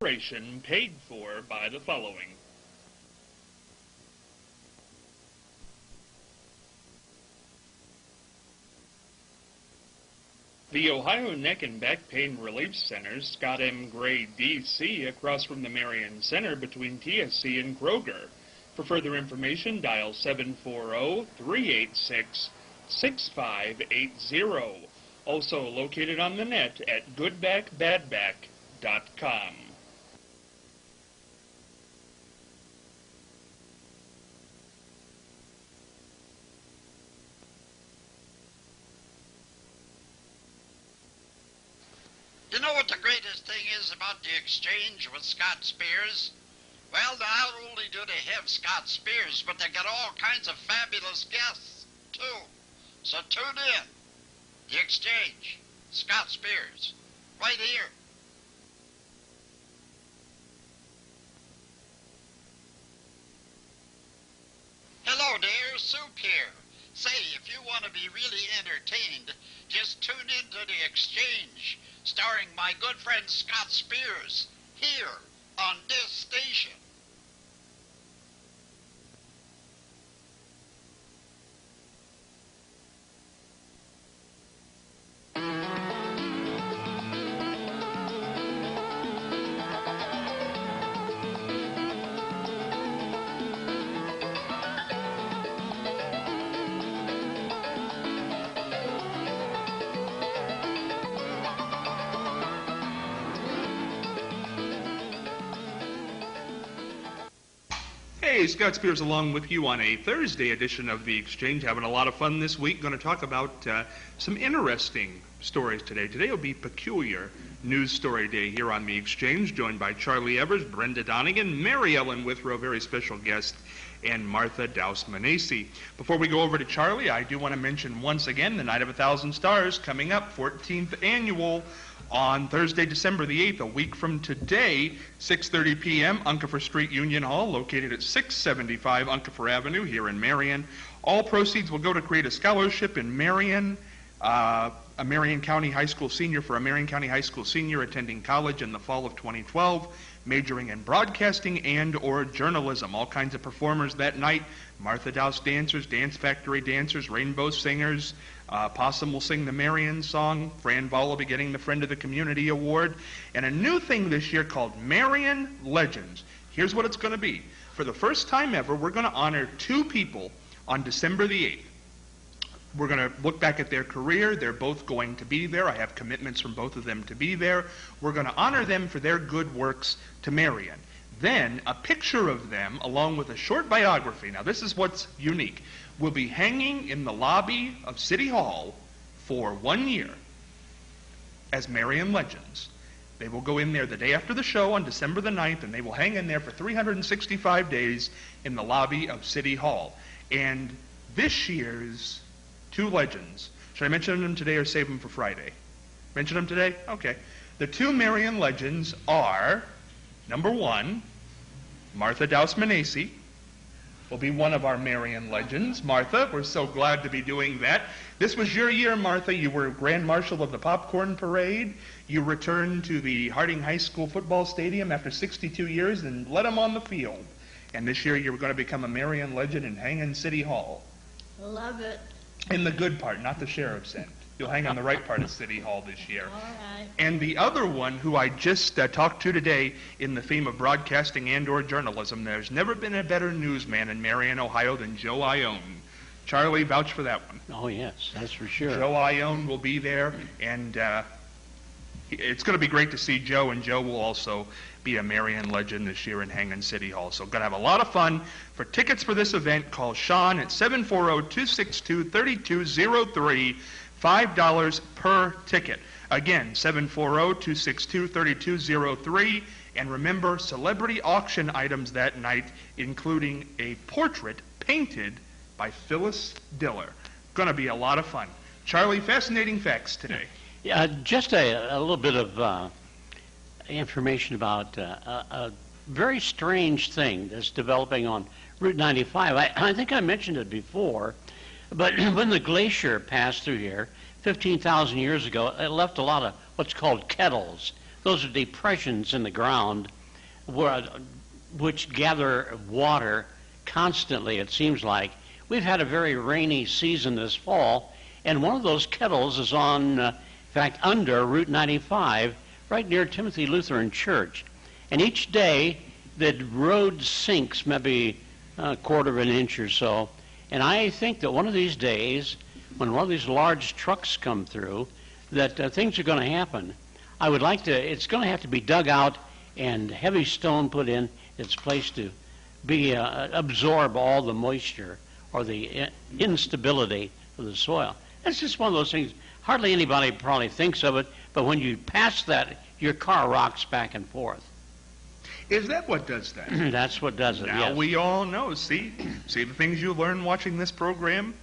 Operation paid for by the following. The Ohio Neck and Back Pain Relief Center, Scott M. Gray, D.C., across from the Marion Center between TSC and Kroger. For further information, dial 740-386-6580. Also located on the net at goodbackbadback.com. You know what the greatest thing is about the exchange with Scott Spears? Well, not only do they have Scott Spears, but they got all kinds of fabulous guests, too. So tune in. The Exchange, Scott Spears, right here. Hello there, Soup here. Say, if you want to be really entertained, just tune in to The Exchange, starring my good friend Scott Spears, here on this station. Hey, Scott Spears along with you on a Thursday edition of The Exchange. Having a lot of fun this week. Going to talk about some interesting stories today. Today will be Peculiar News Story Day here on The Exchange, joined by Charlie Evers, Brenda Donegan, Mary Ellen Withrow, very special guest, and Martha Douse-Manesi. Before we go over to Charlie, I do want to mention once again the Night of a Thousand Stars coming up, 14th annual, on Thursday, December the 8th, a week from today, 6:30 p.m., Unkefer Street Union Hall, located at 675 Unkefer Avenue here in Marion. All proceeds will go to create a scholarship in Marion, a Marion County High School senior for a Marion County High School senior attending college in the fall of 2012, majoring in broadcasting and or journalism. All kinds of performers that night. Martha Douse dancers, Dance Factory dancers, Rainbow Singers. Possum will sing the Marion song. Fran Ball will be getting the Friend of the Community Award. And a new thing this year called Marion Legends. Here's what it's going to be. For the first time ever, we're going to honor two people on December the 8th. We're going to look back at their career. They're both going to be there. I have commitments from both of them to be there. We're going to honor them for their good works to Marion. Then a picture of them along with a short biography. Now this is what's unique. Will be hanging in the lobby of City Hall for 1 year as Marion Legends. They will go in there the day after the show on December the 9th, and they will hang in there for 365 days in the lobby of City Hall. And this year's two legends, should I mention them today or save them for Friday? Mention them today? Okay. The two Marion Legends are, number one, Martha Douse-Manesi will be one of our Marion Legends. Martha, we're so glad to be doing that. This was your year, Martha. You were Grand Marshal of the Popcorn Parade. You returned to the Harding High School football stadium after 62 years and led them on the field. And this year you're going to become a Marion Legend and hang in City Hall. Love it. In the good part, not the sheriff's end. You'll hang on the right part of City Hall this year. All right. And the other one, who I just talked to today in the theme of broadcasting and or journalism, there's never been a better newsman in Marion, Ohio than Joe Ione. Charlie, vouch for that one. Oh, yes, that's for sure. Joe Ione will be there, and it's going to be great to see Joe, and Joe will also be a Marion Legend this year and hang in City Hall. So going to have a lot of fun. For tickets for this event, call Sean at 740-262-3203, $5 per ticket. Again, 740-262-3203. And remember, celebrity auction items that night, including a portrait painted by Phyllis Diller. Going to be a lot of fun. Charlie, fascinating facts today. Yeah, just a little bit of information about a very strange thing that's developing on Route 95. I think I mentioned it before, but when the glacier passed through here 15,000 years ago, it left a lot of what's called kettles. Those are depressions in the ground which gather water constantly, it seems like. We've had a very rainy season this fall, and one of those kettles is on, in fact, under Route 95, right near Timothy Lutheran Church. And each day, the road sinks maybe a quarter of an inch or so. And I think that one of these days, when one of these large trucks come through, that things are going to happen. I would like to, it's going to have to be dug out and heavy stone put in its place to be absorb all the moisture or the instability of the soil. That's just one of those things. Hardly anybody probably thinks of it, but when you pass that, your car rocks back and forth. Is that what does that? That's what does it, Now yes. we all know. See the things you learn watching this program?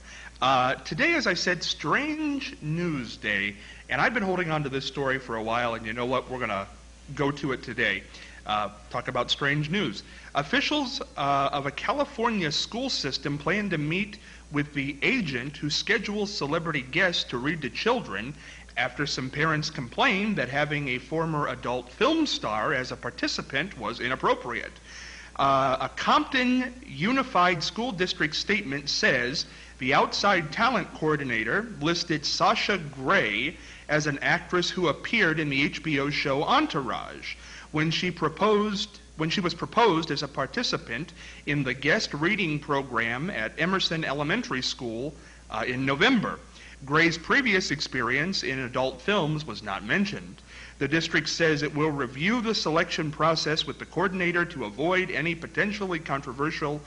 Today, as I said, Strange News Day, and I've been holding on to this story for a while, and you know what? We're going to go to it today. Talk about strange news. Officials of a California school system plan to meet with the agent who schedules celebrity guests to read to children after some parents complained that having a former adult film star as a participant was inappropriate. A Compton Unified School District statement says the outside talent coordinator listed Sasha Grey as an actress who appeared in the HBO show Entourage when she was proposed as a participant in the guest reading program at Emerson Elementary School in November. Gray's previous experience in adult films was not mentioned. The district says it will review the selection process with the coordinator to avoid any potentially controversial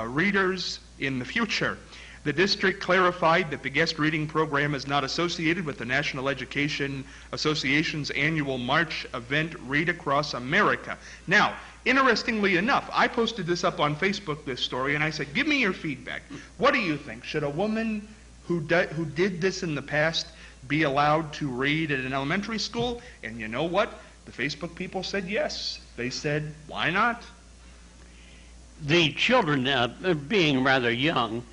readers in the future. The district clarified that the guest reading program is not associated with the National Education Association's annual March event, Read Across America. Now, interestingly enough, I posted this up on Facebook, this story, and I said, give me your feedback. What do you think? Should a woman who did this in the past be allowed to read at an elementary school? And you know what? The Facebook people said yes. They said, why not? The children, being rather young,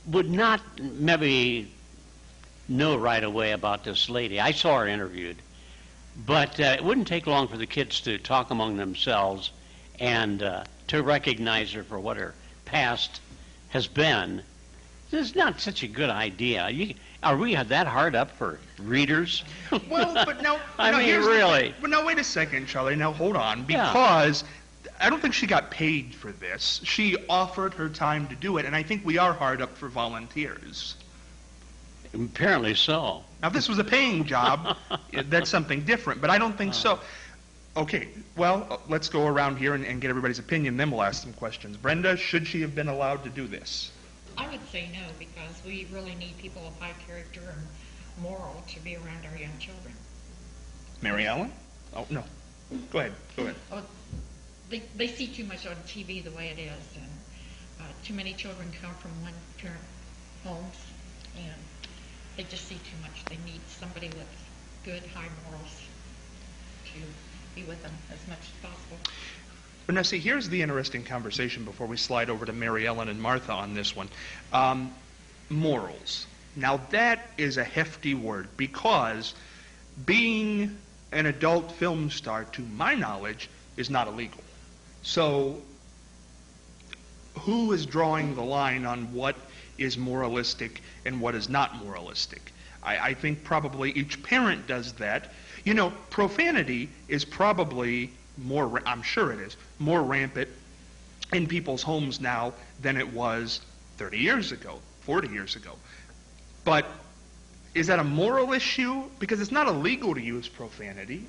would not maybe know right away about this lady. I saw her interviewed. But it wouldn't take long for the kids to talk among themselves and to recognize her for what her past has been. This is not such a good idea. Are we that hard up for readers? Well, but no. I no, mean, here's really. But no, wait a second, Charlie. Now, hold on. Because I don't think she got paid for this. She offered her time to do it, and I think we are hard up for volunteers. Apparently so. Now, if this was a paying job, that's something different, but I don't think so. Okay, well, let's go around here and get everybody's opinion, then we'll ask some questions. Brenda, should she have been allowed to do this? I would say no, because we really need people of high character and moral to be around our young children. Mary Ellen? Oh, no. Go ahead. Oh, they see too much on TV the way it is, and too many children come from one-parent homes, and they just see too much. They need somebody with good, high morals to be with them as much as possible. But now, see, here's the interesting conversation before we slide over to Mary Ellen and Martha on this one. Morals. Now, that is a hefty word, because being an adult film star, to my knowledge, is not illegal. So, who is drawing the line on what is moralistic and what is not moralistic? I think probably each parent does that. You know, profanity is probably more, I'm sure it is, more rampant in people's homes now than it was 30 years ago, 40 years ago. But is that a moral issue? Because it's not illegal to use profanity.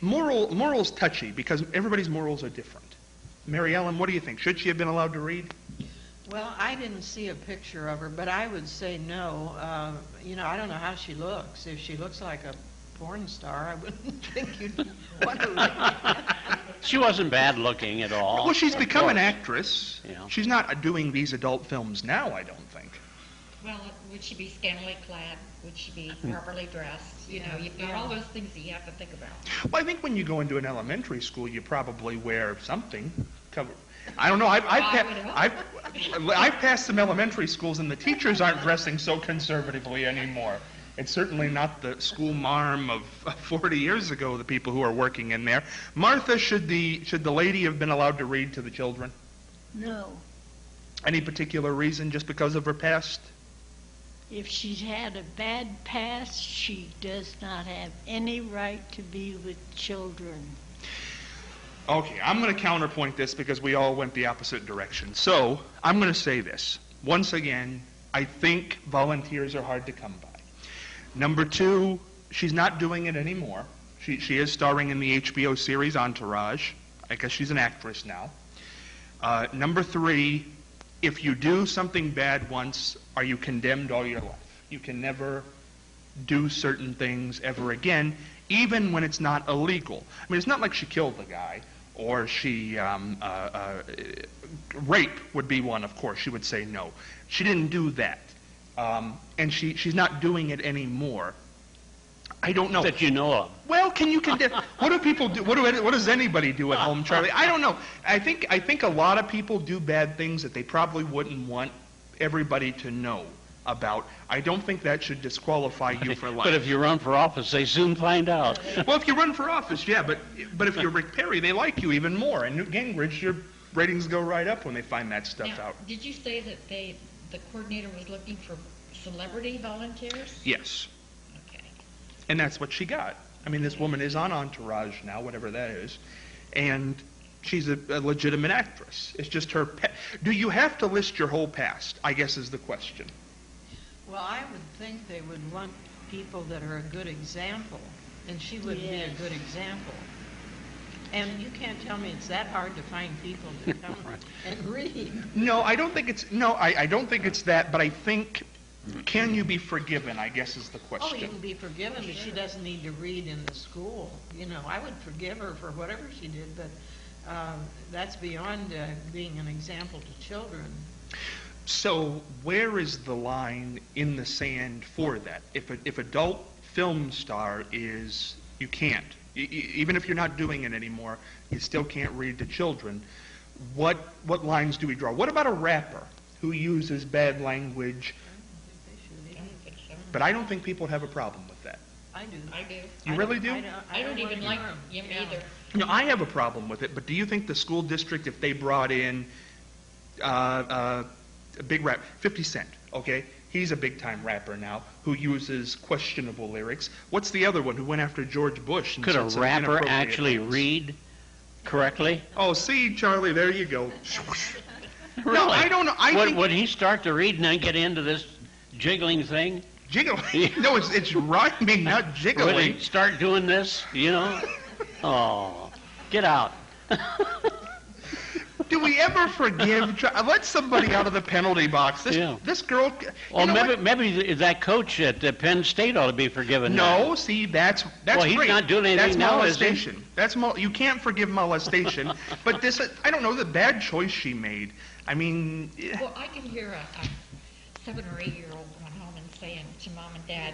Moral's touchy because everybody's morals are different. Mary Ellen, what do you think? Should she have been allowed to read? Well, I didn't see a picture of her, but I would say no. I don't know how she looks. If she looks like a porn star, I wouldn't think you'd want to read. She wasn't bad looking at all. Well, she's become an actress. Yeah. She's not doing these adult films now, I don't think. Well, would she be scantily clad? Would she be properly dressed? You've got all those things that you have to think about. Well, I think when you go into an elementary school, you probably wear something. I don't know. I've passed some elementary schools, and the teachers aren't dressing so conservatively anymore. It's certainly not the school marm of 40 years ago, the people who are working in there. Martha, should the lady have been allowed to read to the children? No. Any particular reason, just because of her past? If she's had a bad past, she does not have any right to be with children. Okay, I'm going to counterpoint this because we all went the opposite direction. So, I'm going to say this. Once again, I think volunteers are hard to come by. Number two, she's not doing it anymore. She is starring in the HBO series Entourage. I guess she's an actress now. Number three, if you do something bad once, are you condemned all your life? You can never do certain things ever again, even when it's not illegal. I mean, it's not like she killed the guy, or she, rape would be one, of course. She would say no. She didn't do that. And she's not doing it anymore. I don't know. That you know of. Well, can you condemn? What do people do? What does anybody do at home, Charlie? I don't know. I think a lot of people do bad things that they probably wouldn't want everybody to know about. I don't think that should disqualify you for life. But if you run for office, they soon find out. Well, if you run for office, yeah, but if you're Rick Perry, they like you even more. And Newt Gingrich, your ratings go right up when they find that stuff Now, out. did you say that the coordinator was looking for celebrity volunteers? Yes. Okay. And that's what she got. I mean, this woman is on Entourage now, whatever that is, and she's a legitimate actress. It's just her do you have to list your whole past, I guess is the question. Well, I would think they would want people that are a good example, and she would be a Yes. good example. And you can't tell me it's that hard to find people to come and read. No, I don't think it's I don't think it's that, but I think, can you be forgiven, I guess is the Oh, you question. can be forgiven, but she doesn't need to read in the school. You know, I would forgive her for whatever she did, but that's beyond being an example to children. So where is the line in the sand for that? If adult film star is, you can't. Even if you're not doing it anymore, you still can't read to children. What lines do we draw? What about a rapper who uses bad language? I don't think so. But I don't think people have a problem with that. I do. I do. You really do? I don't even wanna like hear 'em. him Yeah. either. No, I have a problem with it, but do you think the school district, if they brought in a big rap, 50 Cent, okay? He's a big-time rapper now who uses questionable lyrics. What's the other one who went after George Bush? And Could a said some rapper inappropriate actually things? read correctly? Oh, see, Charlie, there you go. No, Really? I don't know. I think Would he start to read and then get into this jiggling thing? jiggling. No, it's rhyming, not Would jiggling. he start doing this, you know? Oh, get out. Do we ever forgive? Let somebody out of the penalty box. This girl. Well, you know what? maybe that coach at Penn State ought to be forgiven. No, see, that's Well, he's great. not doing anything That's now, is he? molestation. You can't forgive molestation. But this, I don't know, the bad choice she made. I mean, Well, I can hear a 7 or 8-year-old going home and saying to mom and dad,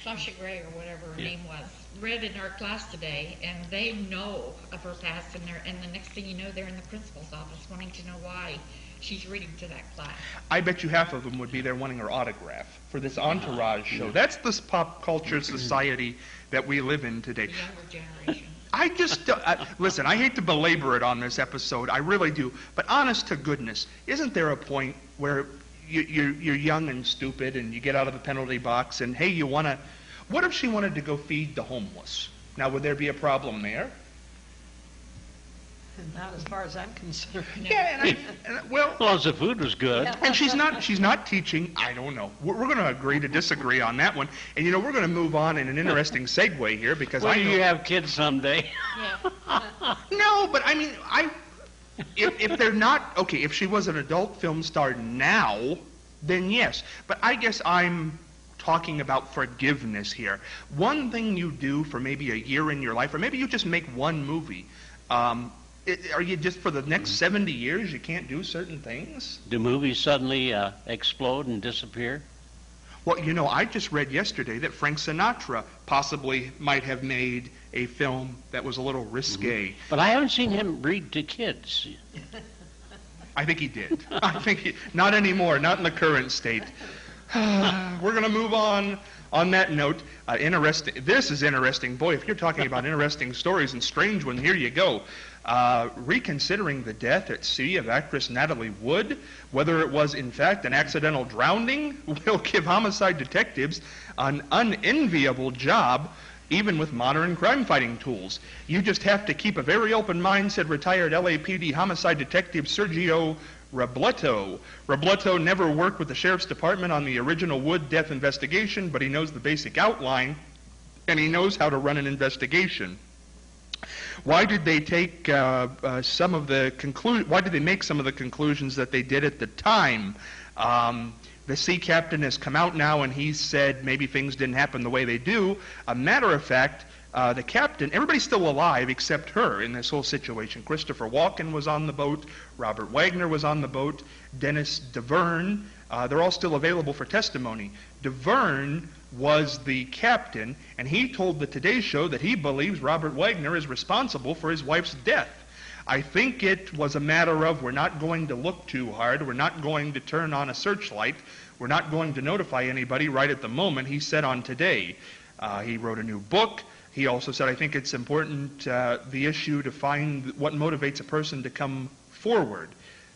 Sasha Gray or whatever her name was, read in our class today, and they know of her past, and the next thing you know, they're in the principal's office wanting to know why she's reading to that class. I bet you half of them would be there wanting her autograph for this Entourage show. That's this pop culture society that we live in today. The younger generation. I just, listen, I hate to belabor it on this episode, I really do, but honest to goodness, isn't there a point where you're young and stupid and you get out of the penalty box and, hey, what if she wanted to go feed the homeless? Now, would there be a problem there? Not as far as I'm concerned. Yeah, well, As long as the food was good. and she's not teaching, I don't know. We're going to agree to disagree on that one. And, we're going to move on in an interesting segue here because Well, I know... you have kids someday. Yeah. No, but I mean, if they're not, okay, if she was an adult film star now, then yes. But I guess I'm talking about forgiveness here. One thing you do for maybe a year in your life, or maybe you just make one movie, are you just for the next 70 years you can't do certain things? Do movies suddenly explode and disappear? Well, I just read yesterday that Frank Sinatra possibly might have made a film that was a little risque. But I haven't seen him read to kids. I think he did. not anymore, not in the current state. We're going to move on On that note, interesting. This is interesting. Boy, if you're talking about interesting stories and strange one, here you go. Reconsidering the death at sea of actress Natalie Wood, whether it was in fact an accidental drowning, will give homicide detectives an unenviable job, even with modern crime-fighting tools. You just have to keep a very open mind, said retired LAPD homicide detective Sergio Robleto. Robleto never worked with the Sheriff's Department on the original Wood death investigation, but he knows the basic outline, and he knows how to run an investigation. Why did they take Why did they make some of the conclusions that they did at the time? The sea captain has come out now and he said maybe things didn't happen the way they do. A matter of fact, the captain, everybody's still alive except her in this whole situation. Christopher Walken was on the boat. Robert Wagner was on the boat. Dennis DeVerne. They're all still available for testimony. DeVerne was the captain, and he told the Today Show that he believes Robert Wagner is responsible for his wife's death. I think it was a matter of we're not going to look too hard, we're not going to turn on a searchlight, we're not going to notify anybody right at the moment, he said on Today. He wrote a new book. He also said, I think it's important, the issue to find what motivates a person to come forward.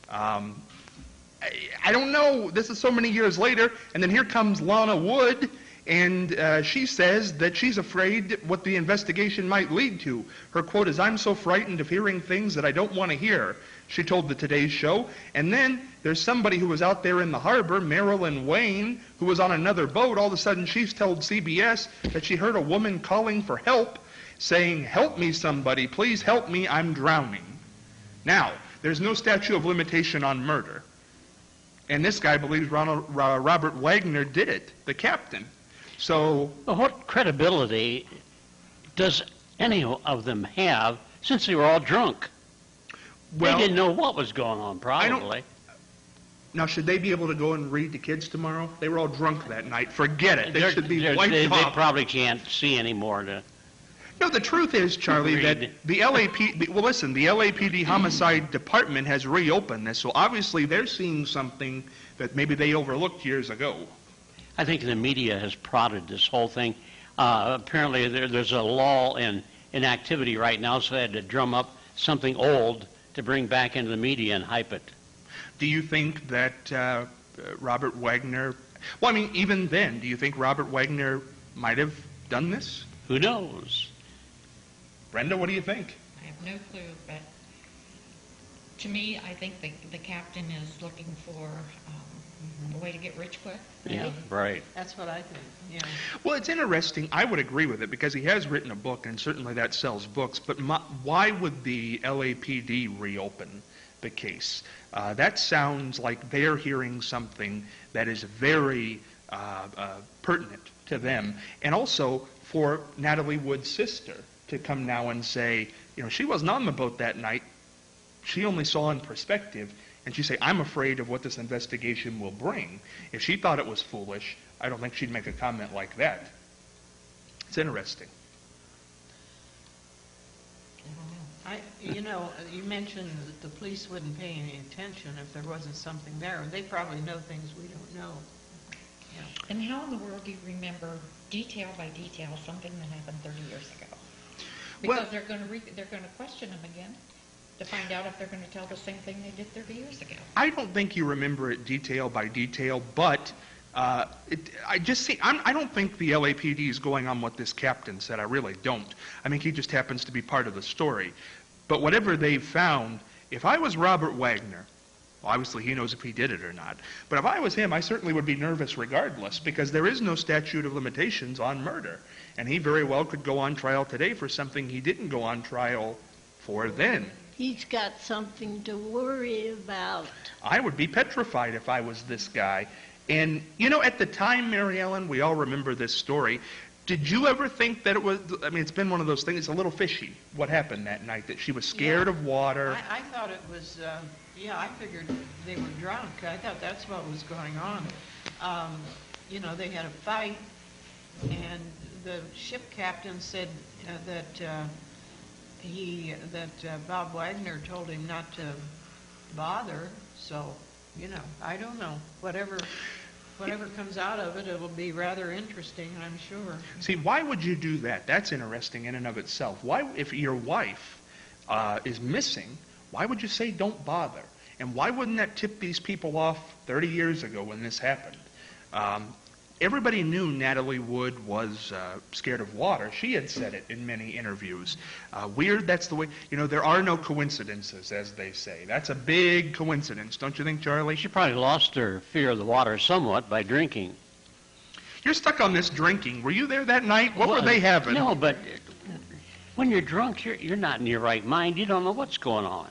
I don't know, this is so many years later, and then here comes Lana Wood, and she says that she's afraid what the investigation might lead to. Her quote is, "I'm so frightened of hearing things that I don't want to hear," she told the Today Show. And then there's somebody who was out there in the harbor, Marilyn Wayne, who was on another boat. All of a sudden she's told CBS that she heard a woman calling for help, saying, "Help me somebody, please help me, I'm drowning." Now, there's no statute of limitation on murder. And this guy believes Robert Wagner did it, the captain. So, Well, what credibility does any of them have since they were all drunk? well, They didn't know what was going on, probably. now should they be able to go and read to kids tomorrow? They were all drunk that night. Forget it. They They're- should be they're- wiped they off. probably can't see anymore. No, the truth is, Charlie, Read. that the LAPD homicide department has reopened this, so obviously they're seeing something that maybe they overlooked years ago. I think the media has prodded this whole thing. Apparently there's a lull in activity right now, so they had to drum up something old to bring back into the media and hype it. Do you think that Robert Wagner, well, I mean, even then, do you think Robert Wagner might have done this? Who knows? Brenda, what do you think? I have no clue, but to me, I think the captain is looking for a way to get rich quick. Yeah, right. That's what I think, yeah. Well, it's interesting. I would agree with it because he has written a book, and certainly that sells books. But why would the LAPD reopen the case? That sounds like they're hearing something that is very pertinent to them. And also for Natalie Wood's sister to come now and say, you know, she wasn't on the boat that night. She only saw in perspective. And she say, I'm afraid of what this investigation will bring. If she thought it was foolish, I don't think she'd make a comment like that. It's interesting. You mentioned that the police wouldn't pay any attention if there wasn't something there. They probably know things we don't know. Yeah. And how in the world do you remember detail by detail something that happened 30 years ago? Because Well- they're going to question them again to find out if they're going to tell the same thing they did 30 years ago. I don't think you remember it detail by detail, but I don't think the LAPD is going on what this captain said. I really don't. I think he just happens to be part of the story. But whatever they've found, if I was Robert Wagner, well, obviously he knows if he did it or not, but if I was him, I certainly would be nervous regardless, because there is no statute of limitations on murder. And he very well could go on trial today for something he didn't go on trial for then. He's got something to worry about. I would be petrified if I was this guy. And, you know, at the time, Mary Ellen, we all remember this story. Did you ever think that it was, I mean, it's been one of those things, it's a little fishy, what happened that night, that she was scared of water? I thought it was, I figured they were drunk. I thought that's what was going on. They had a fight, and the ship captain said that Bob Wagner told him not to bother. So, I don't know. Whatever whatever comes out of it, it'll be rather interesting, I'm sure. See, why would you do that? That's interesting in and of itself. Why, if your wife is missing, why would you say don't bother? And why wouldn't that tip these people off 30 years ago when this happened? Everybody knew Natalie Wood was scared of water. She had said it in many interviews. Weird, that's the way, there are no coincidences, as they say. That's a big coincidence, don't you think, Charlie? She probably lost her fear of the water somewhat by drinking. You're stuck on this drinking. Were you there that night? What were they having? No, but when you're drunk, you're not in your right mind. You don't know what's going on,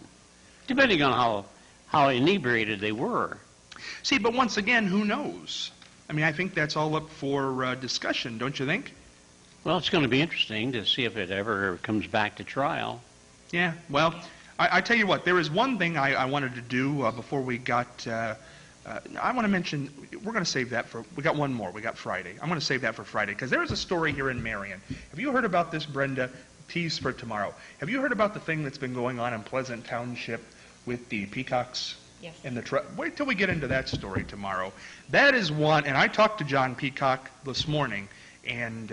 depending on how inebriated they were. See, but once again, who knows? I mean, I think that's all up for discussion, don't you think? Well, it's going to be interesting to see if it ever comes back to trial. Yeah, well, I tell you what, there is one thing I wanted to do before we got, I want to mention, we're going to save that for, we got one more, we got Friday. I'm going to save that for Friday, because there is a story here in Marion. Have you heard about this, Brenda? Tease for tomorrow. Have you heard about the thing that's been going on in Pleasant Township with the peacocks? Yes. And wait till we get into that story tomorrow. That is one, and I talked to John Peacock this morning, and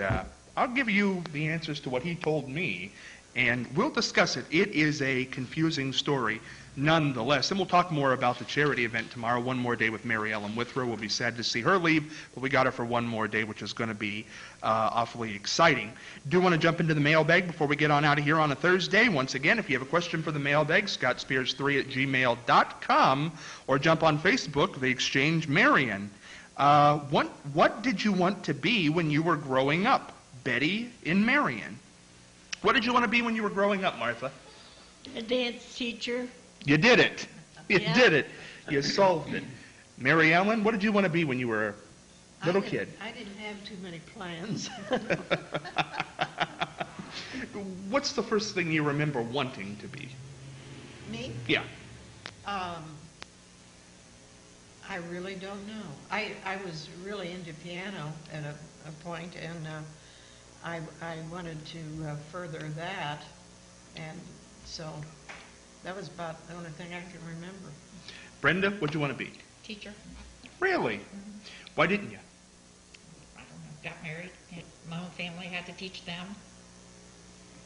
I'll give you the answers to what he told me, and we'll discuss it. It is a confusing story nonetheless. And we'll talk more about the charity event tomorrow, One More Day with Mary Ellen Withrow. We'll be sad to see her leave, but we got her for one more day, which is going to be awfully exciting. Do want to jump into the mailbag before we get on out of here on a Thursday. Once again, if you have a question for the mailbag, scottspears3@gmail.com, or jump on Facebook, The Exchange Marion. What did you want to be when you were growing up? Betty in Marion. What did you want to be when you were growing up, Martha? A dance teacher. You did it. You Yeah. did it. You solved it. Mary Ellen, what did you want to be when you were a little kid? I didn't have too many plans. What's the first thing you remember wanting to be? Me? Yeah. I really don't know. I was really into piano at a point, and I wanted to further that, and so that was about the only thing I can remember. Brenda, what'd you want to be? Teacher. Really? Why didn't you? I don't know. Got married. My own family had to teach them.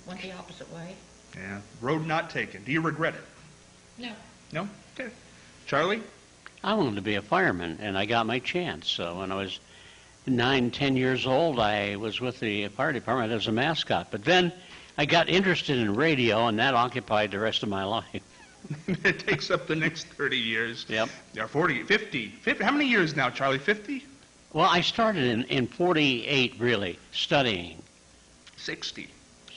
Went the opposite way. Yeah. Road not taken. Do you regret it? No. No? Okay. Charlie? I wanted to be a fireman, and I got my chance. So when I was 9, 10 years old, I was with the fire department as a mascot. But then I got interested in radio, and that occupied the rest of my life. It takes up the next 30 years. Yep. Yeah, 40, 50. How many years now, Charlie? 50? Well, I started in 48, really, studying. 60.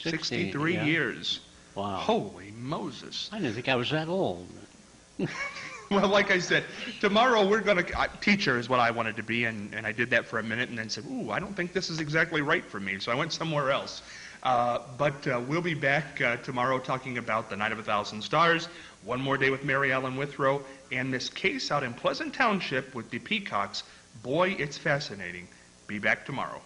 60, 63 yeah. years. Wow. Holy Moses. I didn't think I was that old. Well, like I said, tomorrow we're going to, teacher is what I wanted to be, and I did that for a minute and then said, ooh, I don't think this is exactly right for me, so I went somewhere else. But we'll be back tomorrow talking about the Night of a Thousand Stars, One More Day with Mary Ellen Withrow, and this case out in Pleasant Township with the peacocks. Boy, it's fascinating. Be back tomorrow.